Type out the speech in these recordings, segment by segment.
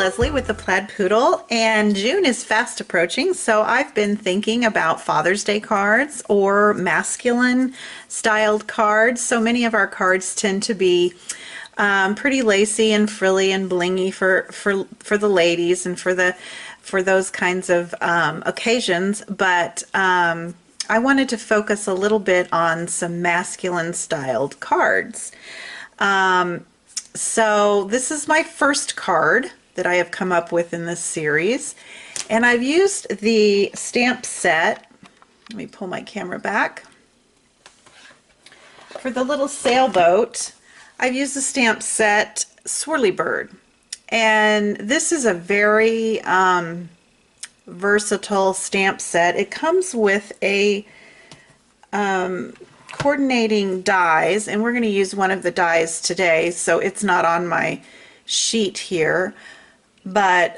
Leslie with the Plaid Poodle, and June is fast approaching, so I've been thinking about Father's Day cards or masculine styled cards. So many of our cards tend to be pretty lacy and frilly and blingy for the ladies and for those kinds of occasions, but I wanted to focus a little bit on some masculine styled cards. So this is my first card that I have come up with in this series, and I've used the stamp set. Let me pull my camera back. For the little sailboat, I've used the stamp set Swirly Bird, and this is a very versatile stamp set. It comes with a coordinating dies, and we're going to use one of the dies today, so it's not on my sheet here, but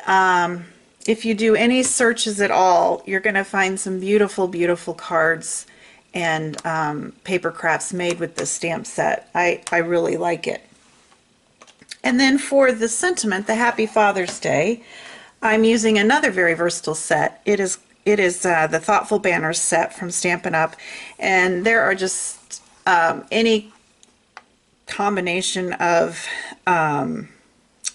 if you do any searches at all, you're going to find some beautiful cards and paper crafts made with this stamp set. I really like it. And then for the sentiment, the Happy Father's Day, I'm using another very versatile set. It is the Thoughtful Banners set from Stampin' Up, and there are just any combination of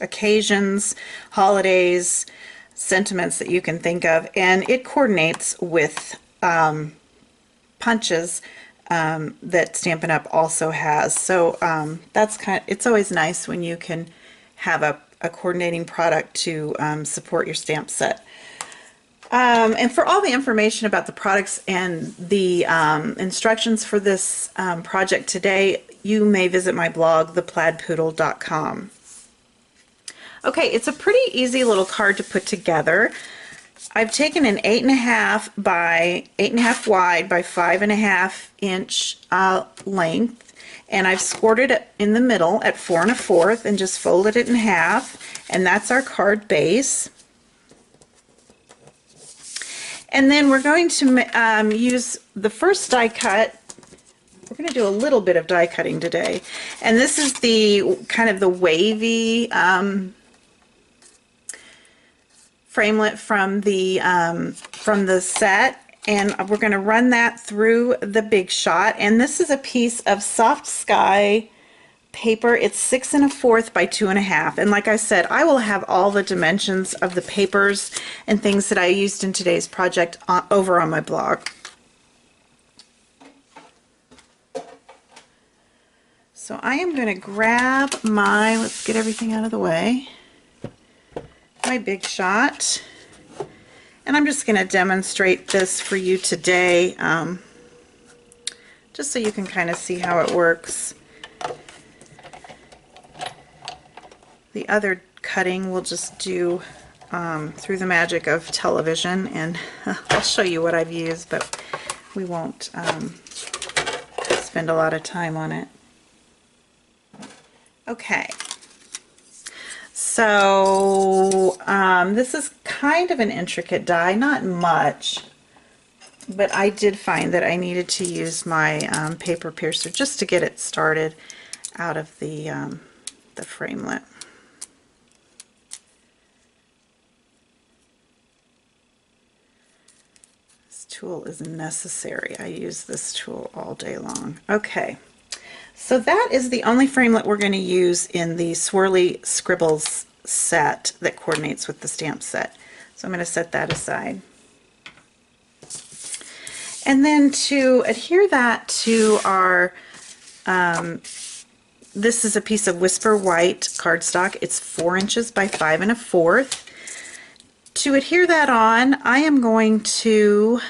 occasions, holidays, sentiments that you can think of, and it coordinates with punches that Stampin' Up also has. So it's always nice when you can have a coordinating product to support your stamp set. And for all the information about the products and the instructions for this project today, you may visit my blog, theplaidpoodle.com. Okay, it's a pretty easy little card to put together. I've taken an 8.5 by 8.5 wide by 5.5 inch length, and I've scored it in the middle at 4 1/4 and just folded it in half, and that's our card base. And then we're going to use the first die cut. We're going to do a little bit of die cutting today, and this is the kind of the wavy framelit from the set, and we're going to run that through the Big Shot. And this is a piece of Soft Sky paper. It's 6 1/4 by 2.5, and like I said, I will have all the dimensions of the papers and things that I used in today's project over on my blog. So I am going to grab my, let's get everything out of the way, my Big Shot, and I'm just going to demonstrate this for you today, just so you can kind of see how it works. The other cutting we'll just do through the magic of television, and I'll show you what I've used, but we won't spend a lot of time on it. Okay, so this is kind of an intricate die, not much, but I did find that I needed to use my paper piercer just to get it started out of the framelit. This tool is necessary. I use this tool all day long. Okay. So that is the only framelit we're going to use in the Swirly Scribbles set that coordinates with the stamp set. So I'm going to set that aside. And then to adhere that to our, this is a piece of Whisper White cardstock. It's 4 inches by 5 1/4. To adhere that on, I am going to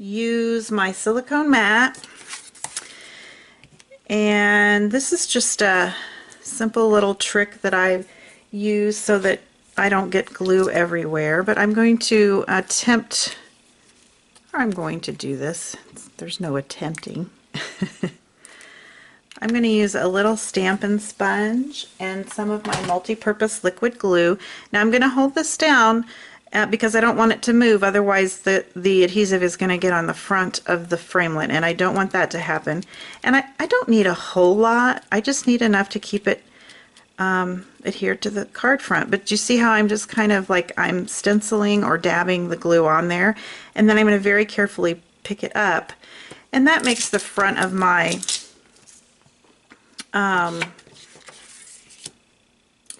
use my silicone mat, and this is just a simple little trick that I use so that I don't get glue everywhere, but I'm going to attempt, or I'm going to do this, there's no attempting. I'm going to use a little Stampin' sponge and some of my multi-purpose liquid glue. Now I'm going to hold this down because I don't want it to move, otherwise the adhesive is going to get on the front of the framelit, and I don't want that to happen. And I don't need a whole lot, I just need enough to keep it adhere to the card front. But you see how I'm just kind of like I'm stenciling or dabbing the glue on there, and then I'm going to very carefully pick it up, and that makes the front of my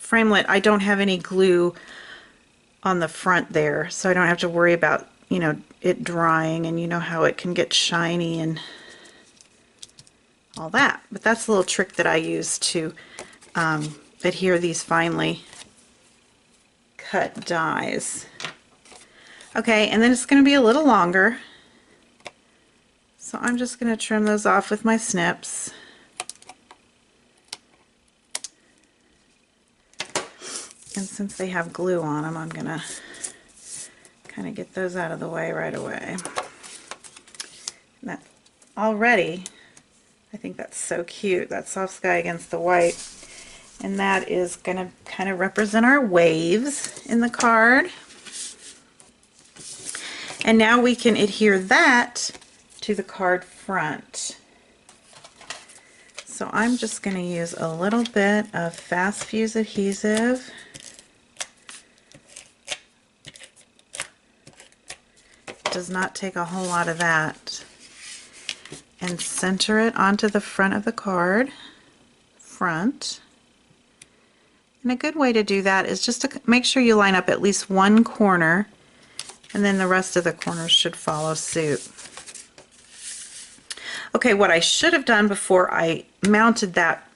framelit. I don't have any glue on the front there, so I don't have to worry about, you know, it drying, and you know how it can get shiny and all that. But that's a little trick that I use to adhere these finely cut dies. Okay, and then it's going to be a little longer, so I'm just going to trim those off with my snips. And since they have glue on them, I'm going to kind of get those out of the way right away. And that already, I think that's so cute, that soft sky against the white. And that is going to kind of represent our waves in the card. And now we can adhere that to the card front. So I'm just going to use a little bit of fast fuse adhesive. Does not take a whole lot of that. And center it onto the front of the card front. And a good way to do that is just to make sure you line up at least one corner, and then the rest of the corners should follow suit. Okay, what I should have done before I mounted that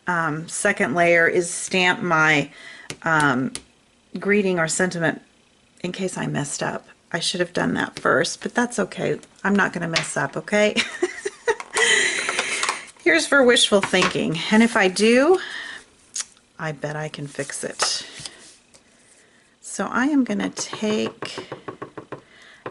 second layer is stamp my greeting or sentiment in case I messed up. I should have done that first, but that's okay. I'm not going to mess up, okay? Here's for wishful thinking, and if I do, I bet I can fix it. So I am going to take,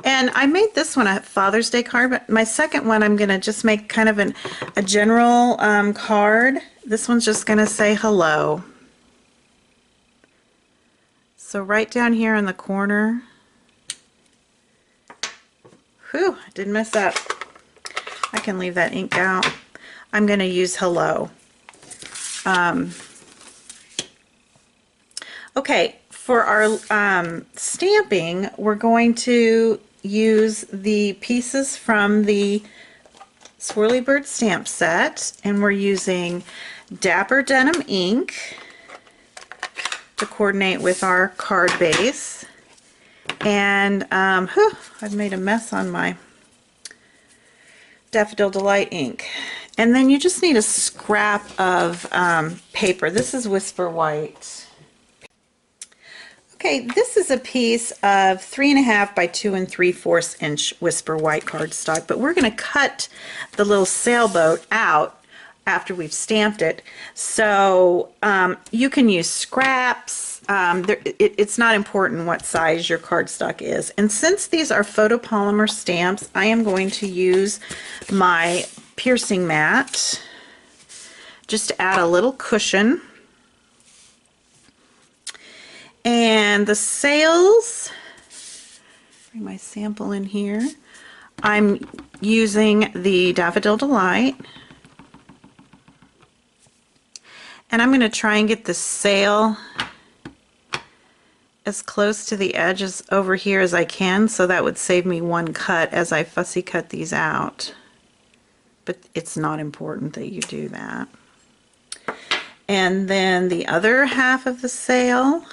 and I made this one a Father's Day card, but my second one I'm going to just make kind of a general card. This one's just going to say hello. So right down here in the corner, whew, I didn't mess up. I can leave that ink out. I'm going to use hello. Okay, for our stamping, we're going to use the pieces from the Swirly Bird stamp set, and we're using Dapper Denim ink to coordinate with our card base. And whew, I've made a mess on my Daffodil Delight ink. And then you just need a scrap of paper. This is Whisper White. Okay, this is a piece of 3.5 by 2 3/4 inch Whisper White cardstock, but we're going to cut the little sailboat out after we've stamped it. So you can use scraps. It's not important what size your cardstock is. And since these are photopolymer stamps, I am going to use my piercing mat just to add a little cushion. And the sails, bring my sample in here. I'm using the Daffodil Delight. And I'm going to try and get the sail as close to the edge as over here as I can, so that would save me one cut as I fussy cut these out. But it's not important that you do that. And then the other half of the sail,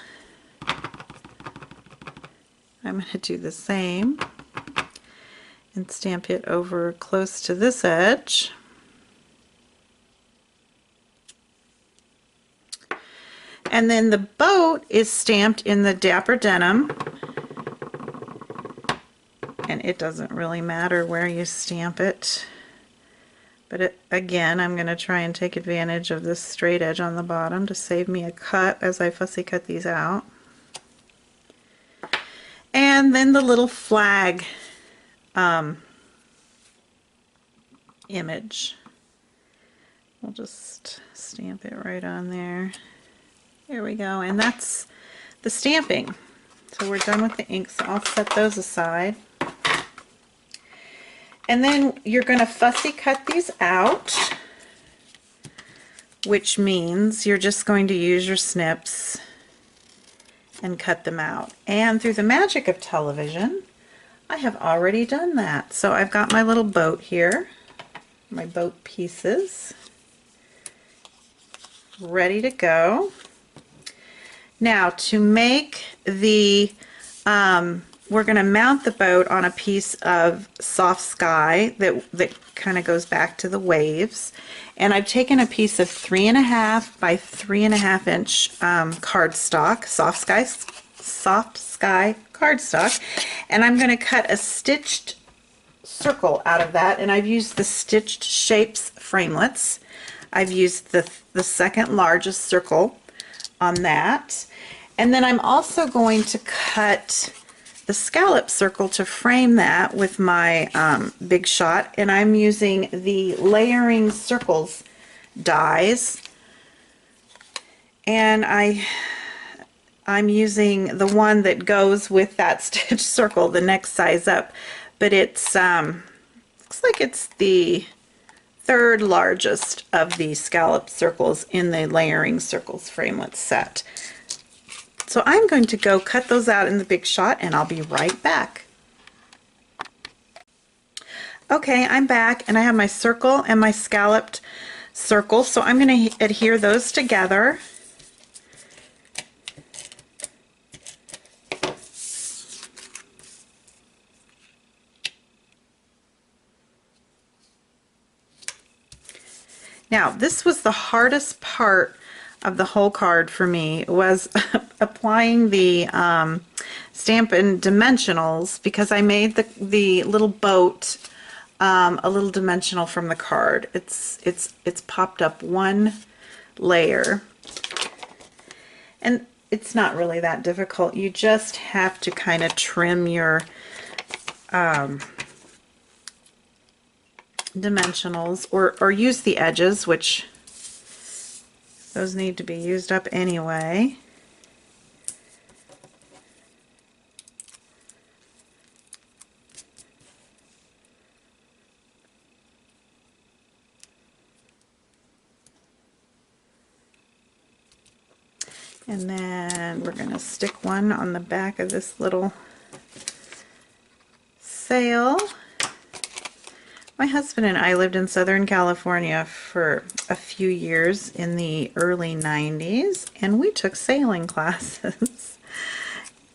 I'm going to do the same and stamp it over close to this edge. And then the boat is stamped in the Dapper Denim, and it doesn't really matter where you stamp it, but again, I'm going to try and take advantage of this straight edge on the bottom to save me a cut as I fussy cut these out. And then the little flag image, we'll just stamp it right on there. There we go, and that's the stamping. So we're done with the ink, so I'll set those aside. And then you're going to fussy cut these out which means you're just going to use your snips and cut them out. And through the magic of television, I have already done that. So I've got my little boat here, my boat pieces, ready to go. Now to make the, we're going to mount the boat on a piece of soft sky that kind of goes back to the waves. And I've taken a piece of 3.5 by 3.5 inch cardstock, soft sky cardstock, and I'm going to cut a stitched circle out of that. And I've used the Stitched Shapes framelits. I've used the second largest circle on that. And then I'm also going to cut the scallop circle to frame that with my Big Shot, and I'm using the Layering Circles dies, and I'm using the one that goes with that stitch circle, the next size up, but it's looks like it's the third largest of the scallop circles in the Layering Circles framelit set. So I'm going to go cut those out in the Big Shot, and I'll be right back. Okay, I'm back, and I have my circle and my scalloped circle, so I'm going to adhere those together. Now, this was the hardest part of the whole card for me, was applying the Stampin' dimensionals, because I made the little boat a little dimensional from the card. It's popped up one layer, and it's not really that difficult. You just have to kind of trim your dimensionals, or use the edges, which those need to be used up anyway. And then we're going to stick one on the back of this little sail. My husband and I lived in Southern California for a few years in the early 90s, and we took sailing classes.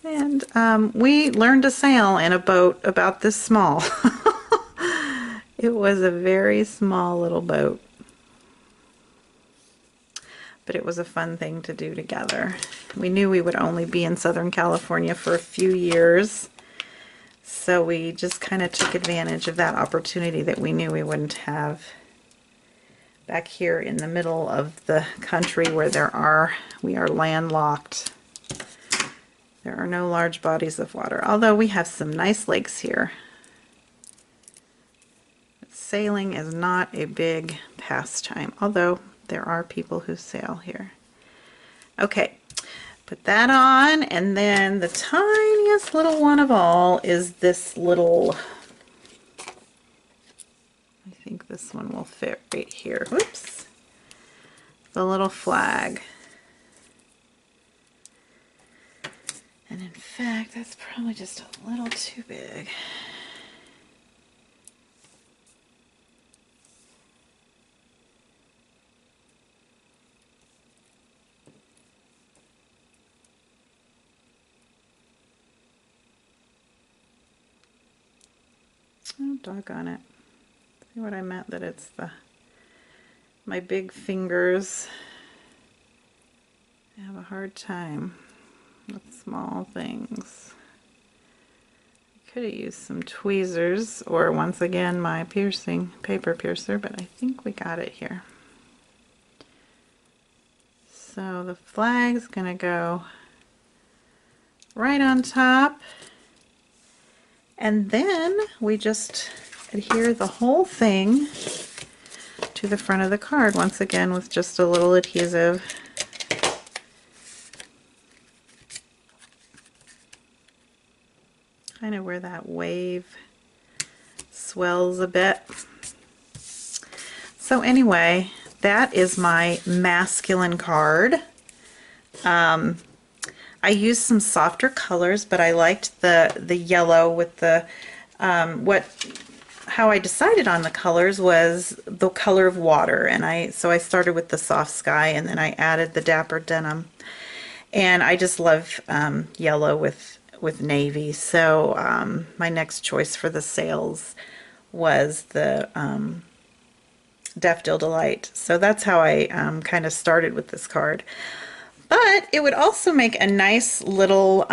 And we learned to sail in a boat about this small. It was a very small little boat, but it was a fun thing to do together. We knew we would only be in Southern California for a few years, so we just kind of took advantage of that opportunity that we knew we wouldn't have back here in the middle of the country, where we are landlocked. There are no large bodies of water, although we have some nice lakes here. Sailing is not a big pastime, although there are people who sail here. Okay, put that on, and then the tiniest little one of all is this little, I think this one will fit right here. Whoops. The little flag. And in fact, that's probably just a little too big. Oh, doggone it. See what I meant? That it's my big fingers. I have a hard time with small things. Could have used some tweezers, or once again my paper piercer, but I think we got it here. So the flag's gonna go right on top, and then we just adhere the whole thing to the front of the card, once again with just a little adhesive. Kind of where that wave swells a bit. So anyway, that is my masculine card. I used some softer colors, but I liked the yellow with the how I decided on the colors was the color of water, and so I started with the soft sky, and then I added the dapper denim, and I just love yellow with navy. So my next choice for the sails was the Daffodil Delight. So that's how I kind of started with this card. But it would also make a nice little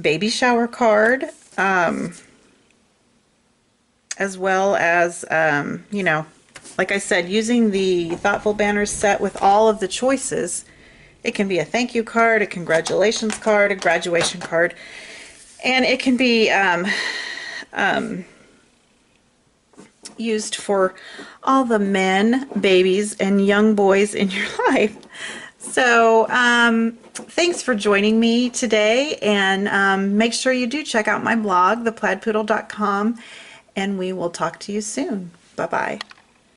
baby shower card, as well as, you know, like I said, using the Thoughtful Banners set with all of the choices. It can be a thank you card, a congratulations card, a graduation card, and it can be used for all the men, babies, and young boys in your life. So thanks for joining me today, and make sure you do check out my blog, theplaidpoodle.com, and we will talk to you soon. Bye-bye.